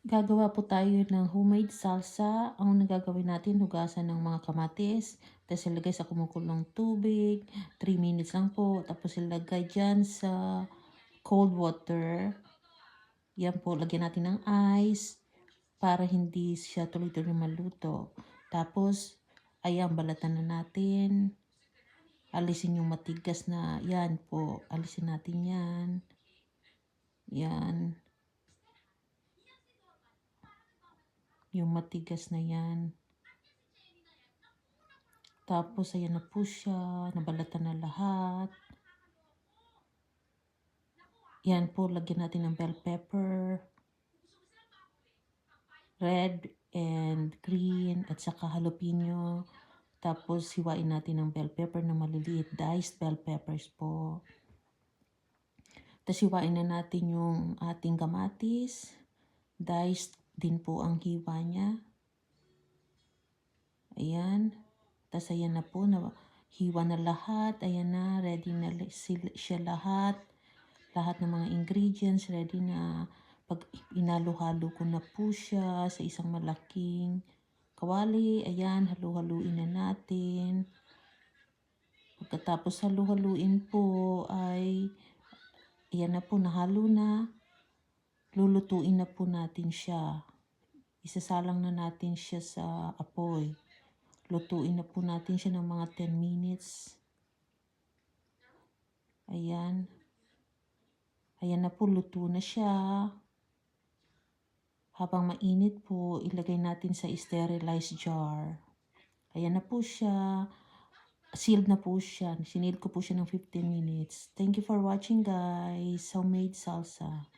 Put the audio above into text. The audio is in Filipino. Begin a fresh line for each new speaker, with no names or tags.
Gagawa po tayo ng homemade salsa. Ang nagagawin natin, hugasan ng mga kamatis, tapos ilagay sa kumukulong tubig, 3 minutes lang po. Tapos ilagay dyan sa cold water. Yan po, lagyan natin ng ice para hindi siya tuloy-tuloy maluto. Tapos, ayan, balatan na natin. Alisin yung matigas na, yan po, alisin natin yan. Yan. Yung matigas na yan. Tapos, ayan na po siya. Nabalatan na lahat. Yan po, lagyan natin ng bell pepper. Red and green at saka jalapeno. Tapos, hiwain natin ng bell pepper na maliliit. Diced bell peppers po. Tapos, hiwain na natin yung ating kamatis. Diced din po ang hiwa niya. Ayan. Tapos, ayan na po. Hiwa na lahat. Ayan na. Ready na siya lahat. Lahat ng mga ingredients. Ready na. Pag inalo-halo ko na po siya sa isang malaking kawali. Ayan. Halu-haluin na natin. Pagkatapos halu-haluin po ay ayan na po. Nahalo na. Lulutuin na po natin siya. Isasalang na natin siya sa apoy. Lutuin na po natin siya ng mga 10 minutes. Ayan. Ayan na po, luto na siya. Habang mainit po, ilagay natin sa sterilized jar. Ayan na po siya. Sealed na po siya. Sinil ko po siya ng 15 minutes. Thank you for watching guys. Homemade salsa.